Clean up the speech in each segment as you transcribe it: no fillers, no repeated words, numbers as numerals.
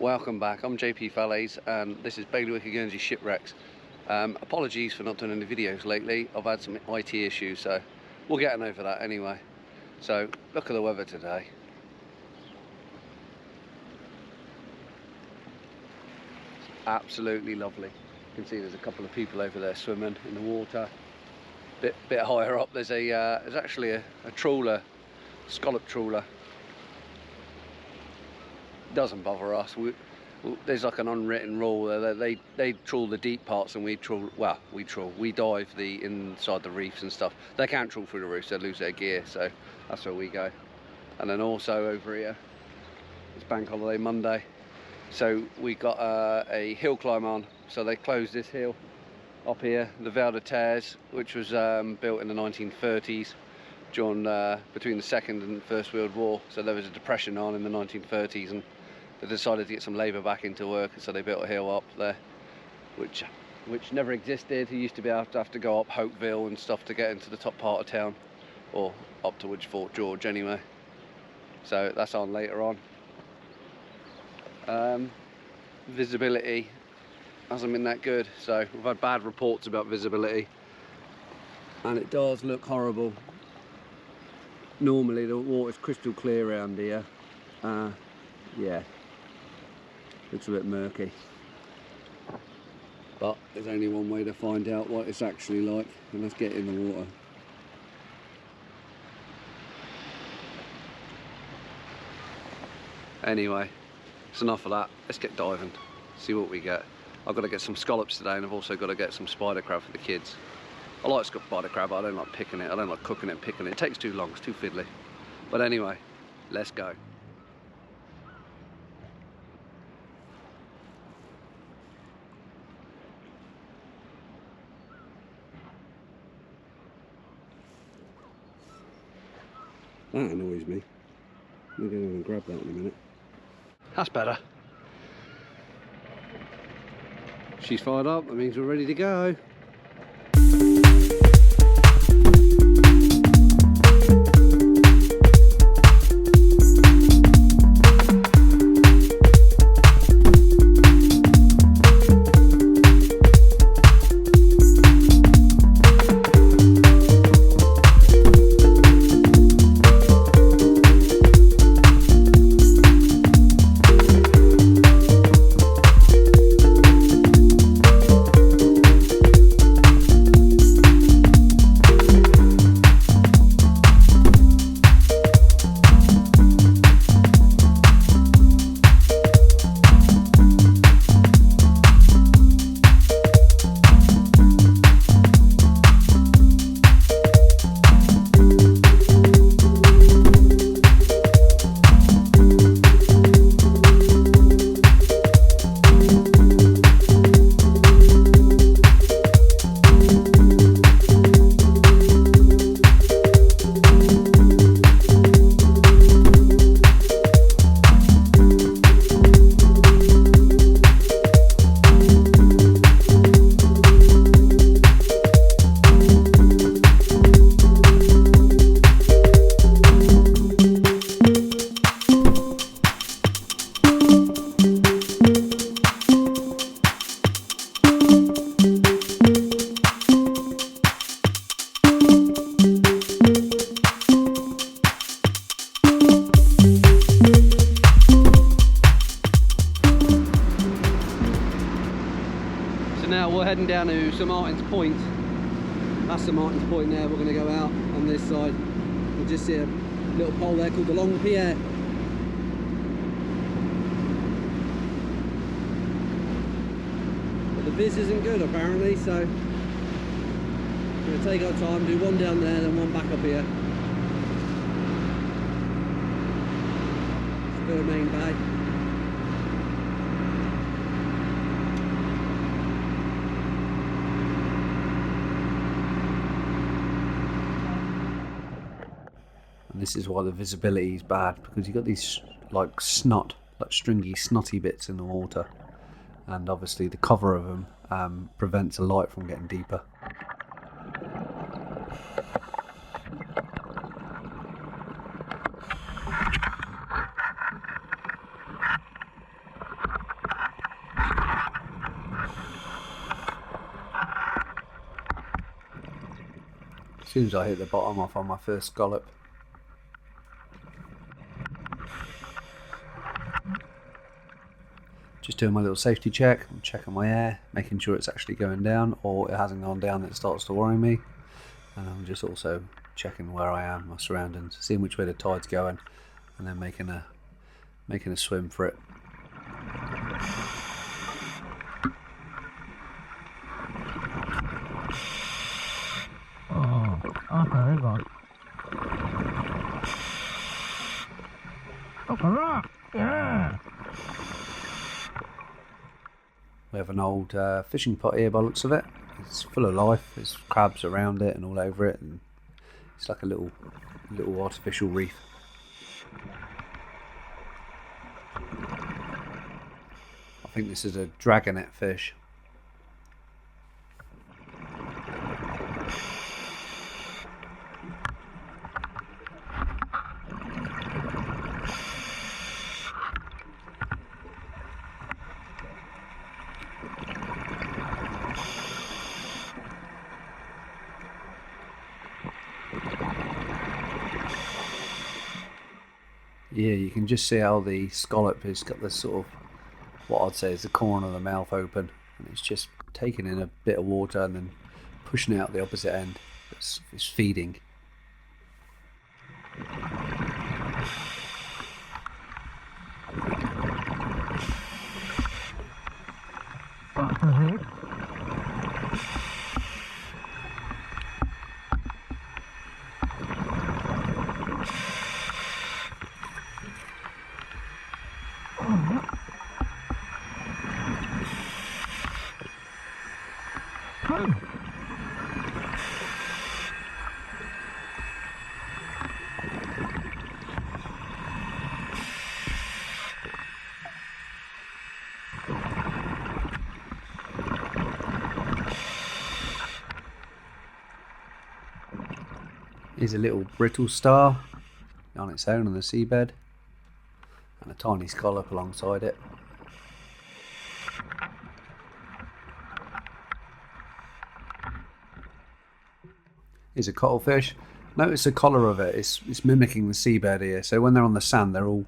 Welcome back, I'm JP Fallais and this is Bailiwick of Guernsey Shipwrecks. Apologies for not doing any videos lately. I've had some IT issues, so we're getting over that anyway. So look at the weather today. It's absolutely lovely. You can see there's a couple of people over there swimming in the water. Bit higher up there's actually a trawler, scallop trawler. Doesn't bother us. There's like an unwritten rule that they trawl the deep parts and we dive the inside the reefs and stuff. They can't trawl through the reefs, they lose their gear, so that's where we go. And then also over here, it's Bank Holiday Monday, so we got a hill climb on. So they closed this hill up here, the Val de Terres, which was built in the 1930s. During between the Second and First World War, so there was a depression on in the 1930s, and they decided to get some labour back into work, so they built a hill up there, which never existed. You used to be able to have to go up Hopeville and stuff to get into the top part of town, or up towards Fort George anyway. So that's on later on. Visibility hasn't been that good, so we've had bad reports about visibility, and it does look horrible. Normally the water's crystal clear around here. Yeah, looks a bit murky, but there's only one way to find out what it's actually like, and let's get in the water. Anyway, it's enough of that. Let's get diving, see what we get. I've got to get some scallops today, and I've also got to get some spider crab for the kids. I like spider crab, but I don't like picking it. I don't like cooking it and picking it. It takes too long, it's too fiddly. But anyway, let's go. That annoys me. I'm going to go and grab that in a minute. That's better. She's fired up, that means we're ready to go. We're heading down to St Martin's Point. That's St Martin's Point there. We're going to go out on this side. We'll just see a little pole there called the Long Pier. But the viz isn't good apparently, so we're going to take our time, do one down there, then one back up here. Spur main bay. This is why the visibility is bad, because you've got these like stringy, snotty bits in the water, and obviously the cover of them prevents the light from getting deeper. As soon as I hit the bottom, off on my first scallop. Just doing my little safety check. I'm checking my air, making sure it's actually going down, or it hasn't gone down that it starts to worry me. And I'm just also checking where I am, my surroundings, seeing which way the tide's going, and then making a swim for it. Oh, okay, right. Up a rock, yeah. We have an old fishing pot here by the looks of it. It's full of life. There's crabs around it and all over it, and it's like a little artificial reef. I think this is a dragonet fish. Yeah, you can just see how the scallop has got this sort of, what I'd say is the corner of the mouth open, and it's just taking in a bit of water and then pushing it out the opposite end. It's feeding. Here's a little brittle star on its own on the seabed, and a tiny scallop alongside it. Here's a cuttlefish. Notice the colour of it, it's mimicking the seabed here, so when they're on the sand they're all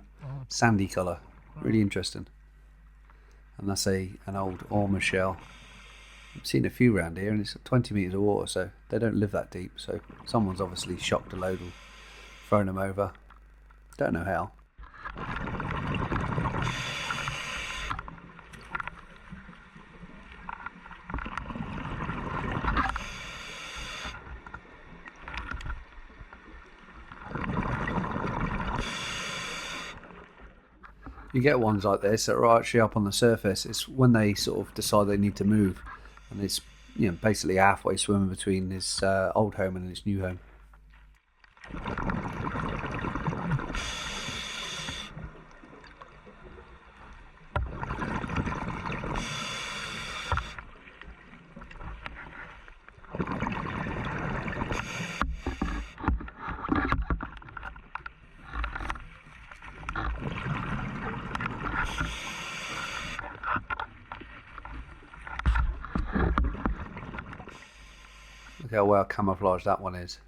sandy colour. Really interesting. And that's an old ormer shell. I've seen a few around here, and it's 20 metres of water, so they don't live that deep, so someone's obviously shocked a load and thrown them over. Don't know how. You get ones like this that are actually up on the surface. It's when they sort of decide they need to move, and it's basically halfway swimming between his old home and his new home. Look how well camouflaged that one is.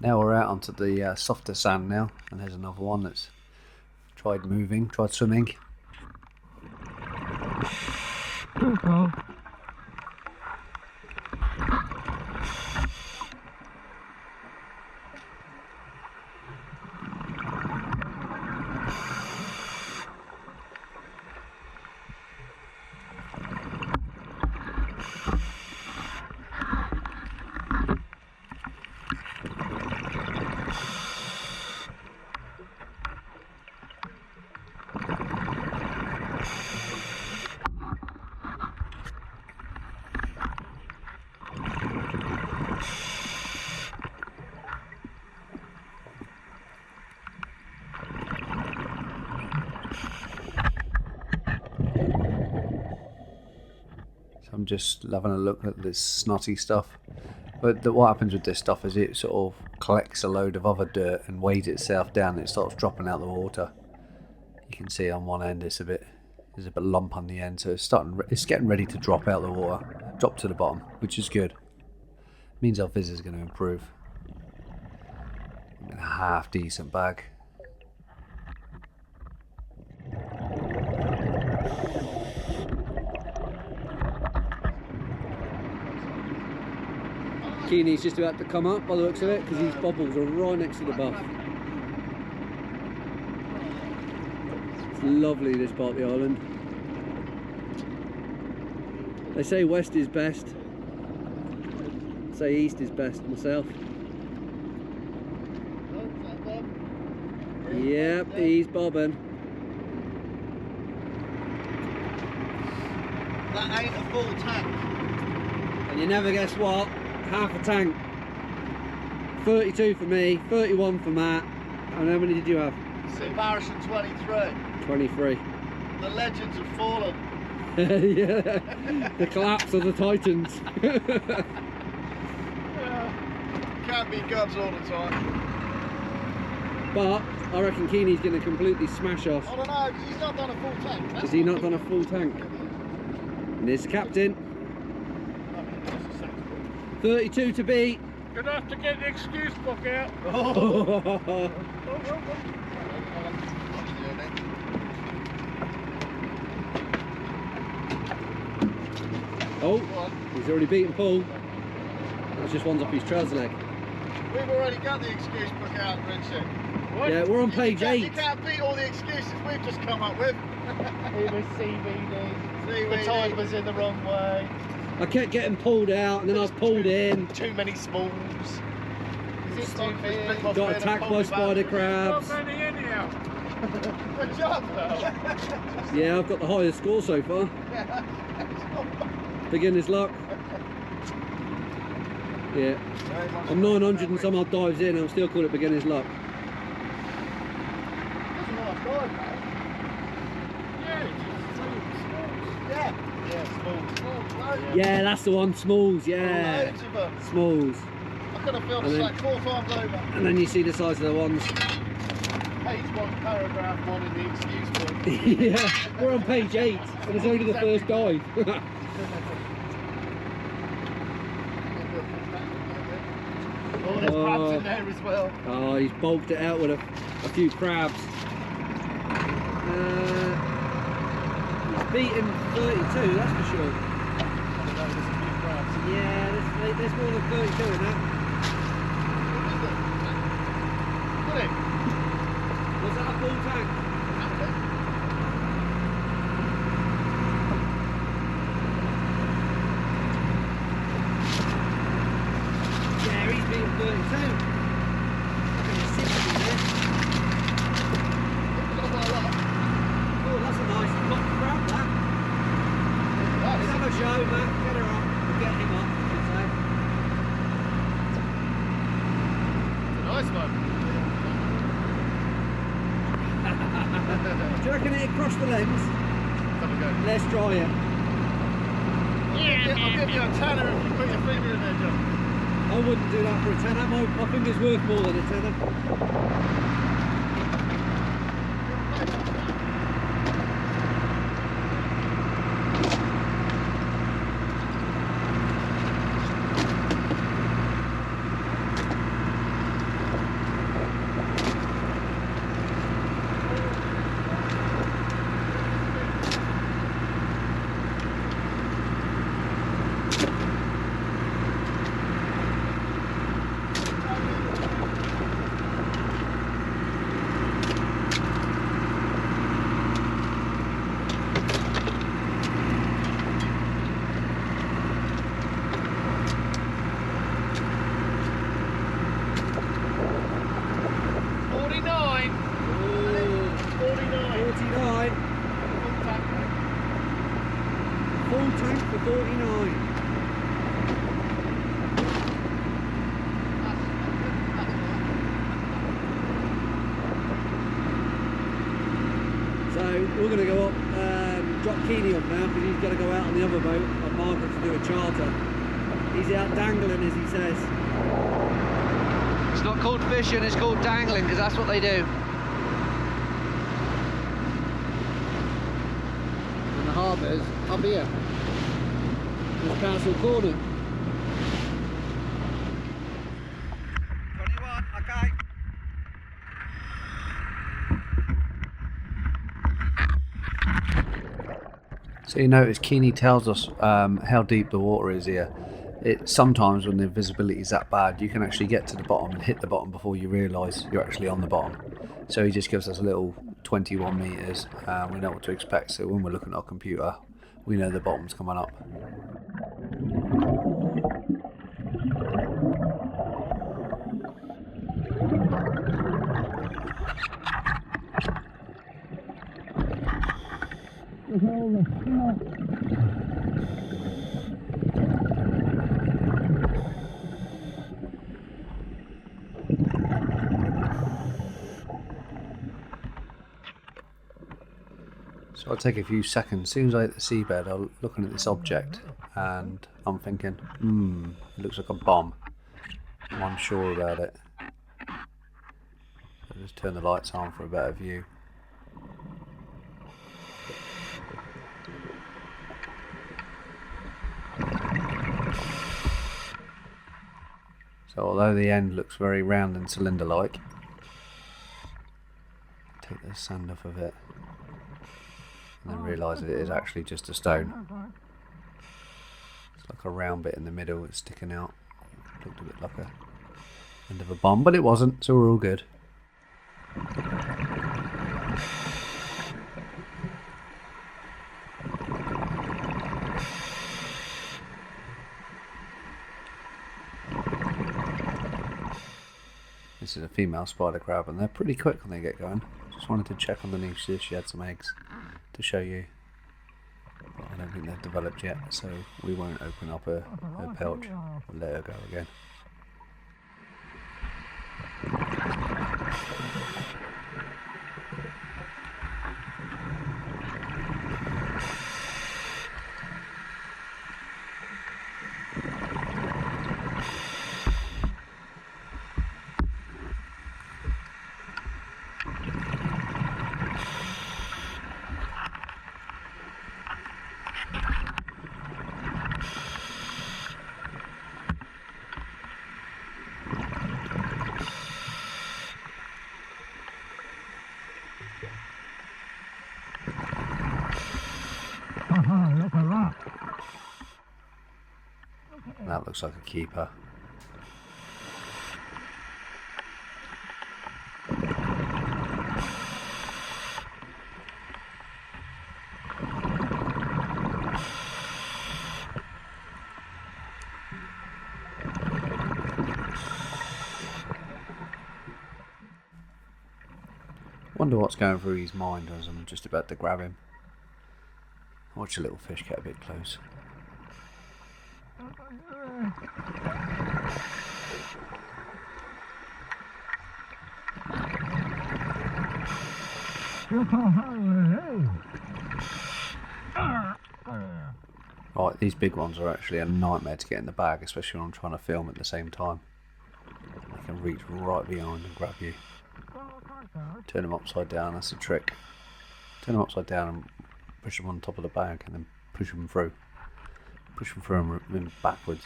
Now we're out onto the softer sand now, and there's another one that's tried swimming. I'm just having a look at this snotty stuff. But what happens with this stuff is it sort of collects a load of other dirt and weighs itself down and it starts dropping out the water. You can see on one end there's a bit lump on the end, so it's getting ready to drop out the water, drop to the bottom, which is good. Means our fizz is going to improve. I'm in a half decent bag. Keeney's just about to come up by the looks of it because these bubbles are right next to the buff. It's lovely, this part of the island. They say west is best. I say east is best myself. Yep, he's bobbing. That ain't a full tank. And you never guess what? Half a tank. 32 for me, 31 for Matt. And how many did you have? It's embarrassing, 23. 23. The legends have fallen. Yeah, the collapse of the Titans. Can't be gods all the time. But I reckon Keeney's going to completely smash us. I don't know, because he's not done a full tank. Has he not done a full tank? And there's the captain. 32 to beat. Gonna have to get the excuse book out. Oh, he's already beaten Paul. That's just one's off his trouser leg. We've already got the excuse book out, Richard. Yeah, we're on page 8. You can't beat all the excuses we've just come up with. It was CBD. The CBD. tide was in the wrong way. I kept getting pulled out and then I was pulled in. Too many smalls. Is it too big? Got attacked by spider crabs. Not many anyhow. Good job, though. Yeah, I've got the highest score so far. Beginner's luck. Yeah. I'm 900 and some odd dives in, I'm still call it beginner's luck. That's a nice dive, mate. Yeah. Yeah, smalls. Yeah, that's the one, smalls, yeah. Loads of them. Smalls. I could have filmed And this then- like 4 times over. And then you see the size of the ones. Page 1, paragraph 1 in the excuse book. Yeah, we're on page 8 and it's only the first dive. Oh, there's crabs in there as well. Oh, he's bulked it out with a few crabs. He's beaten 32, that's for sure. Yeah, there's more than 32 in that. Was that a full tank? Yeah, he's beaten 32. Look at the 60 there. Oh, that's a nice pot crab, that. Let's have a show, Matt. Get her up. We'll get him up, I should say. Nice one. Do you reckon it'd cross the lens? Have a go. Let's try it. I'll give you a tenner if you put your finger in there, John. I wouldn't do that for a tenner. My finger's worth more than a tenner. Full tank for 49. So we're going to go up, drop Keeney off now because he's going to go out on the other boat. get Michael to do a charter. He's out dangling, as he says. It's not called fishing, it's called dangling, because that's what they do. And the harbour is up here. It's Castle Corner. 21, okay. So you notice Keeney tells us how deep the water is here. Sometimes when the visibility is that bad, you can actually get to the bottom and hit the bottom before you realise you're actually on the bottom. So he just gives us a little 21 metres, and we know what to expect. So when we're looking at our computer, we know the bottom's coming up. So I'll take a few seconds. As soon as I hit the seabed, I'm looking at this object and I'm thinking, it looks like a bomb. I'm unsure about it. I'll just turn the lights on for a better view. So although the end looks very round and cylinder-like, take the sand off of it. And then realise that it is actually just a stone. It's like a round bit in the middle that's sticking out. It looked a bit like a end of a bomb, but it wasn't, so we're all good. This is a female spider crab, and they're pretty quick when they get going. Just wanted to check underneath, see if she had some eggs to show you. But I don't think they've developed yet, so we won't open up her pouch. We'll let her go again. Look at that. That looks like a keeper. Wonder what's going through his mind as I'm just about to grab him. Watch the little fish get a bit close. Right, these big ones are actually a nightmare to get in the bag, especially when I'm trying to film at the same time. They can reach right behind and grab you. Turn them upside down, that's the trick. Turn them upside down and push them on top of the bag and then push them through. Push them through and then backwards.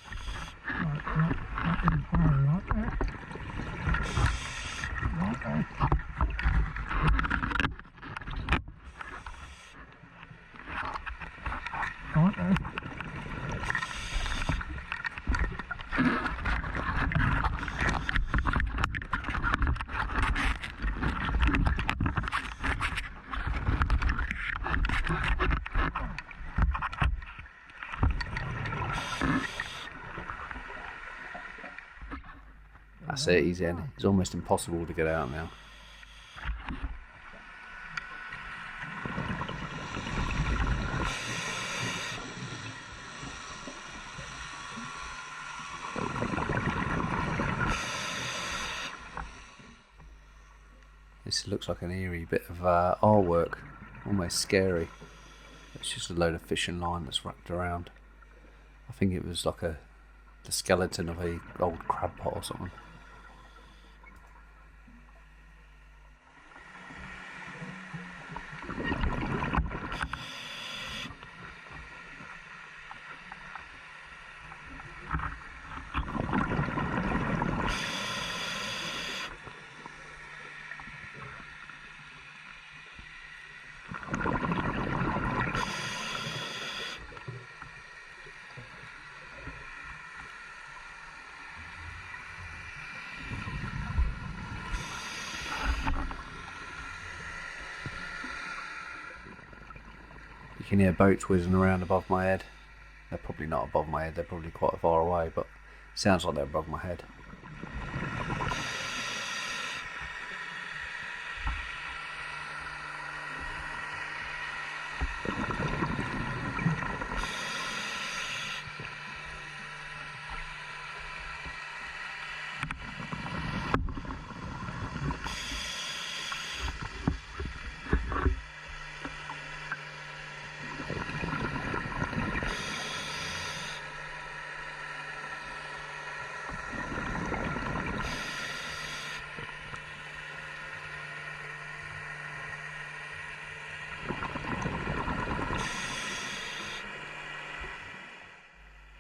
That's it, he's in. It's almost impossible to get out now. This looks like an eerie bit of artwork, almost scary. It's just a load of fishing line that's wrapped around. I think it was like the skeleton of a old crab pot or something. You can hear boats whizzing around above my head. They're probably not above my head, they're probably quite far away, but it sounds like they're above my head.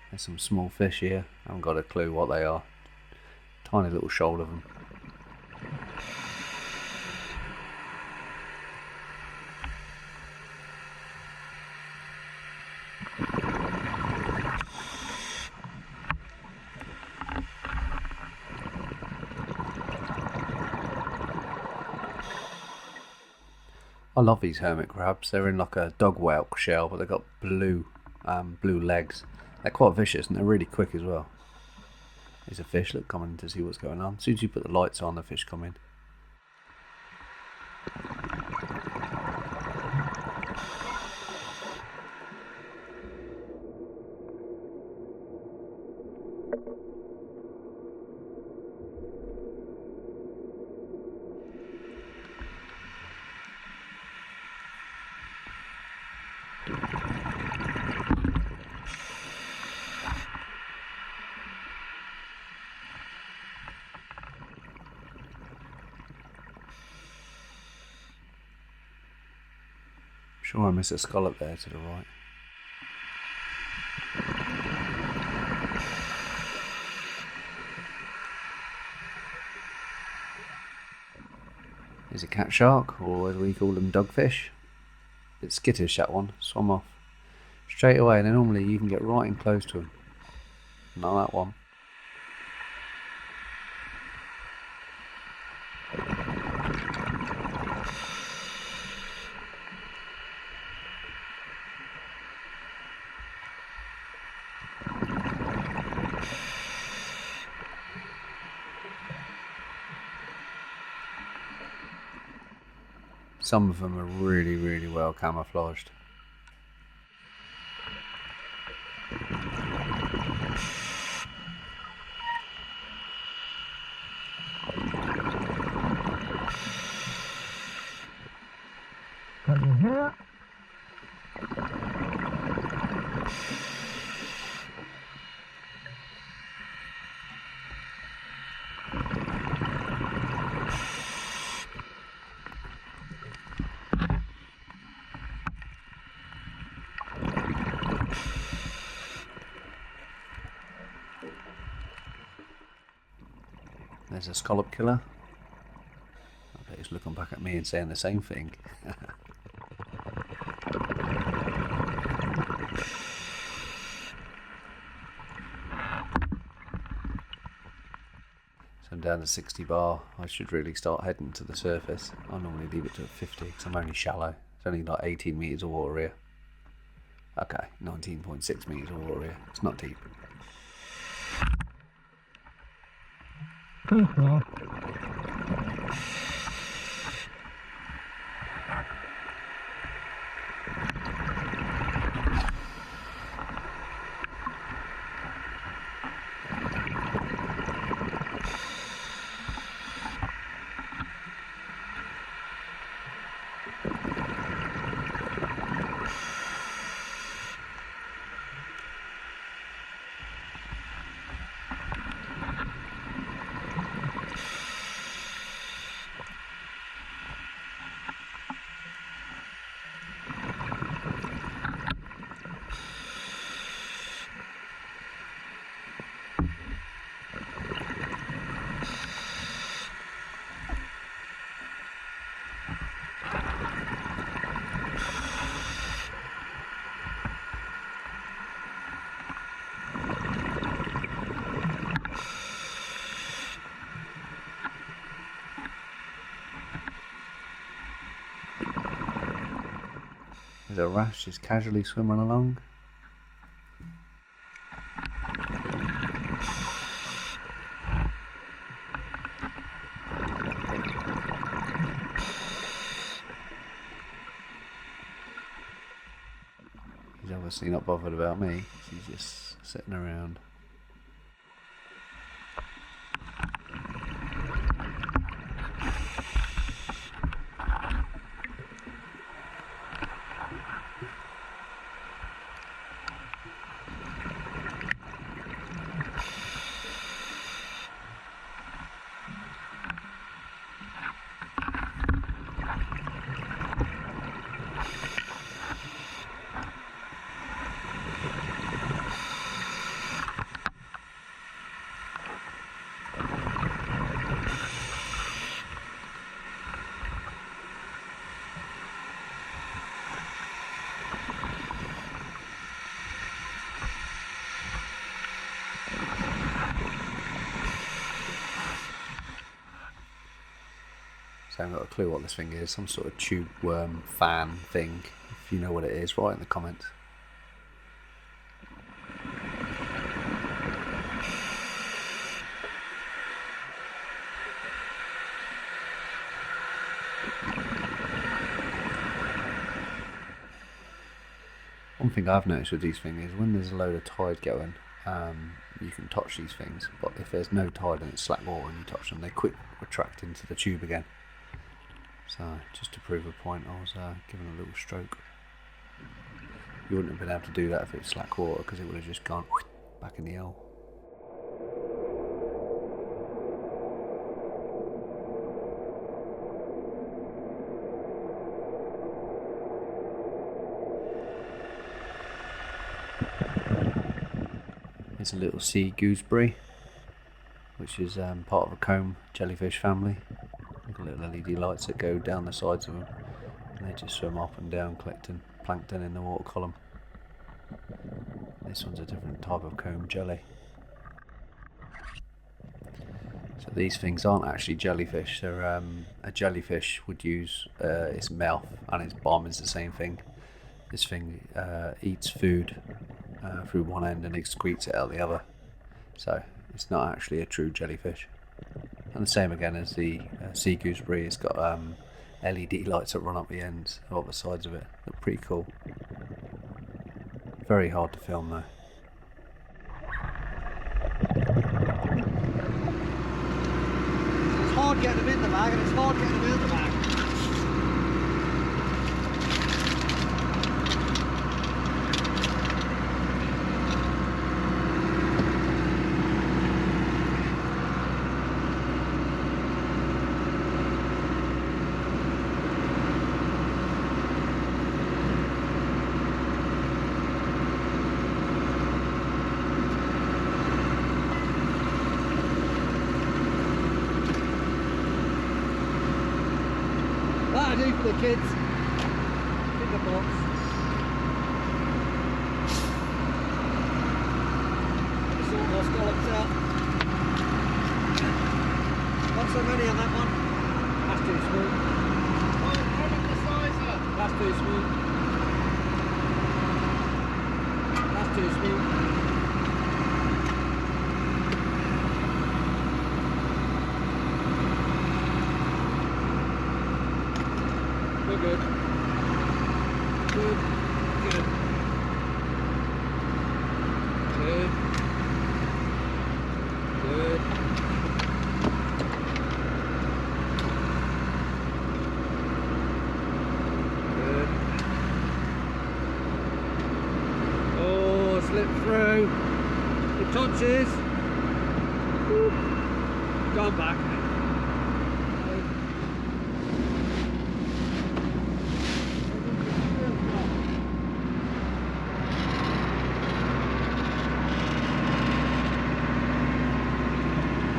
There's some small fish here. I haven't got a clue what they are. Tiny little shoal of them. I love these hermit crabs. They're in like a dog whelk shell, but they've got blue legs. They're quite vicious and they're really quick as well. There's a fish, look, coming to see what's going on. As soon as you put the lights on, the fish come in. Sure, I miss a scallop there to the right. There's a cat shark, or as we call them, dogfish. Bit skittish, that one. Swam off straight away, and then normally you can get right in close to them. Not that one. Some of them are really, really well camouflaged. Can you hear? There's a scallop killer. I bet he's looking back at me and saying the same thing. So I'm down to 60 bar. I should really start heading to the surface. I normally leave it to 50 because I'm only shallow. It's only like 18 metres of water here. Okay, 19.6 metres of water here. It's not deep. Careful. There's a wrasse just casually swimming along. He's obviously not bothered about me, he's just sitting around. So I haven't got a clue what this thing is, some sort of tube worm fan thing. If you know what it is, write in the comments. One thing I've noticed with these things is when there's a load of tide going, you can touch these things, but if there's no tide and it's slack water and you touch them, they quick retract into the tube again. So just to prove a point, I was giving a little stroke. You wouldn't have been able to do that if it was slack water, because it would have just gone back in the hole. Here's a little sea gooseberry, which is part of a comb jellyfish family. Little LED lights that go down the sides of them, and they just swim up and down collecting plankton in the water column. This one's a different type of comb jelly. So these things aren't actually jellyfish. They're a jellyfish would use its mouth and its bum is the same thing. This thing eats food through one end and excretes it out the other. So it's not actually a true jellyfish. And the same again as the sea gooseberry, it's got LED lights that run up the ends, up the sides of it. Look pretty cool. Very hard to film though. It's hard getting them in the bag and it's hard getting them out the bag. That'll do for the kids. In the box. Sort more scallops out. Not so many on that one. That's too small. That's too small. That's too small. We're good. Good. Good. Good. Good. Good. Oh, slip through. It touches. Woo. Gone back.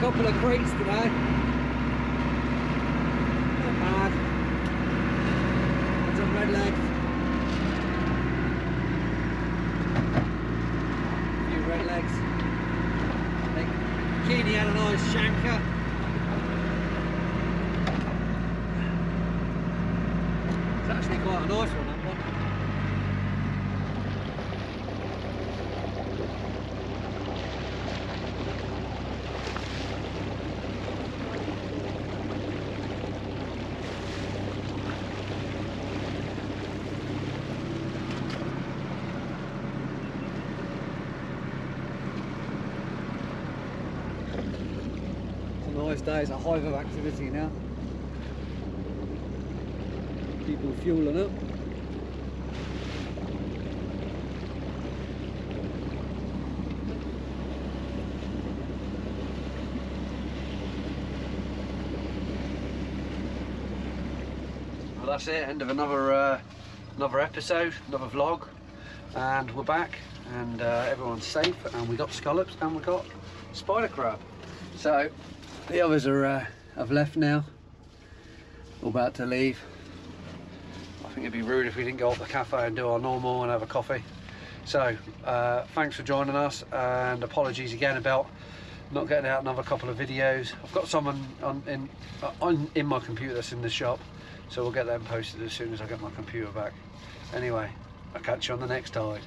Couple of crates today. Not bad. Some red legs. A few red legs. I think Keeney had a nice shanker. It's actually quite a nice one, that one. nice day. It's a hive of activity now. People fueling up. Well, that's it. End of another episode, another vlog, and we're back, and everyone's safe, and we got scallops, and we got spider crab. So the others are have left now. We're about to leave. I think it'd be rude if we didn't go up the cafe and do our normal and have a coffee. So thanks for joining us, and apologies again about not getting out another couple of videos. I've got someone in my computer that's in the shop, so we'll get them posted as soon as I get my computer back. Anyway, I'll catch you on the next tide.